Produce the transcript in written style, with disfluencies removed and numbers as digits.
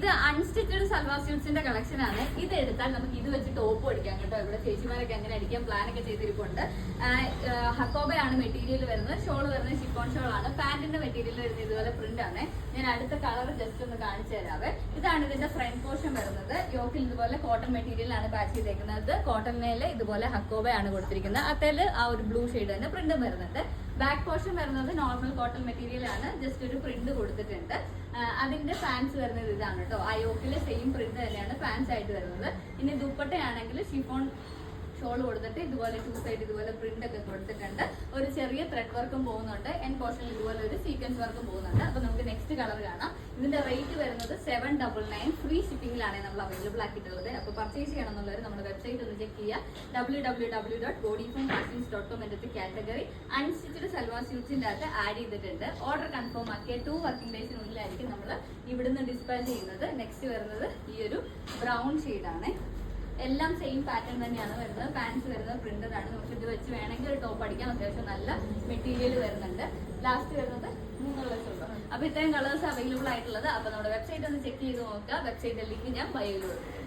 ഇത് unstitched salwar സ്യൂട്ട്സിന്റെ collection ആണ്. ഇത് എടുത്താൽ നമുക്ക് ഇത് വെച്ച് ടോപ്പ് അടിക്കാം കേട്ടോ. ഇവിടെ ചേച്ചിമാരൊക്കെ അങ്ങനെ അടിക്കാൻ പ്ലാൻ ഒക്കെ ചെയ്തിരിപ്പുണ്ട്. ഹക്കോബയാണ് മെറ്റീരിയൽ വരുന്നത്. ഷോൾ വരുന്നത് ഷിഫോൺ ഷോൾ ആണ്. പാന്റിന്റെ മെറ്റീരിയൽ വരുന്നത് ഇതുപോലെ പ്രിന്റ് ആണ്. ഞാൻ അടുത്ത കളർ ജസ്റ്റ് ഒന്ന് കാണിച്ചു തരാവേ. ഇതാണ് ഇതിന്റെ ഫ്രണ്ട് പോർഷൻ വരുന്നത്. യോക്കിൽ ഇതുപോലെ കോട്ടൺ മെറ്റീരിയൽ ആണ് പാച്ച് ചെയ്തേക്കുന്നത്. കോട്ടണില് ഇതുപോലെ ഹക്കോബയാണ് കൊടുത്തിരിക്കുന്നത്. അതിൽ ആ ഒരു ബ്ലൂ ഷെയ്ഡ് തന്നെ പ്രിന്റും വരുന്നുണ്ട്. ബാക്ക് പോർഷൻ വരുന്നത് നോർമൽ കോട്ടൺ മെറ്റീരിയൽ ആണ്. ജസ്റ്റ് ഒരു പ്രിന്റ് കൊടുത്തിട്ടുണ്ട്. അതിന്റെ ഫാൻസ് വരുന്നത് ഇതാണ് കേട്ടോ. ആ യോക്കിലെ സെയിം പ്രിന്റ് തന്നെയാണ് ഫാൻസ് ആയിട്ട് വരുന്നത്. ഇനി ദുപ്പട്ടയാണെങ്കിൽ ഷിഫോൺ ഷോൾ കൊടുത്തിട്ട് ഇതുപോലെ ടു സൈഡ് ഇതുപോലെ പ്രിന്റ് ഒക്കെ കൊടുത്തിട്ടുണ്ട്. ഒരു ചെറിയ ത്രെഡ് വർക്കും പോകുന്നുണ്ട്. എൻ പോർഷനിൽ ഇതുപോലെ ഒരു സീക്വൻസ് വർക്കും പോകുന്നുണ്ട്. അപ്പൊ നമുക്ക് നെക്സ്റ്റ് കളർ കാണാം. ഇതിന്റെ റേറ്റ് വരുന്നത് 799. ഫ്രീ ഷിപ്പിംഗിലാണ് നമ്മൾ അവൈലബിൾ ആക്കിയിട്ടുള്ളത്. അപ്പൊ പർച്ചേസ് ചെയ്യണം എന്നുള്ളവർ നമ്മുടെ വെബ്സൈറ്റ് ഒന്ന് ചെക്ക് ചെയ്യുക. www.bodyformfashions.com എന്ന കാറ്റഗറി അൺസ്റ്റിച്ചഡ് സൽവാർ സ്യൂട്ട്സിന്റെ അകത്ത് ആഡ് ചെയ്തിട്ടുണ്ട്. ഓർഡർ കൺഫേം ആക്കിയ 2 വർക്കിംഗ് ഡേയ്സിനുള്ളിലായിരിക്കും നമ്മൾ ഇവിടുന്ന് ഡിസ്പാച്ച് ചെയ്യുന്നത്. നെക്സ്റ്റ് വരുന്നത് ഈ ഒരു ബ്രൗൺ ഷെയ്ഡാണ്. എല്ലാം സെയിം പാറ്റേൺ തന്നെയാണ് വരുന്നത്. പാൻസ് വരുന്നത് പ്രിന്റഡ് ആണ്. നമുക്ക് ഇത് വെച്ച് വേണമെങ്കിൽ ഒരു ടോപ്പ് അടിക്കാം. അത്യാവശ്യം നല്ല മെറ്റീരിയൽ വരുന്നുണ്ട്. ലാസ്റ്റ് വരുന്നത് 3 കളേഴ്സ് ഉണ്ട്. അപ്പൊ ഇത്രയും കളേഴ്സ് അവൈലബിൾ ആയിട്ടുള്ളത്. അപ്പൊ നമ്മുടെ വെബ്സൈറ്റ് ഒന്ന് ചെക്ക് ചെയ്ത് നോക്കുക. വെബ്സൈറ്റിന്റെ ലിങ്ക് ഞാൻ ബയോയിൽ കൊടുക്കും.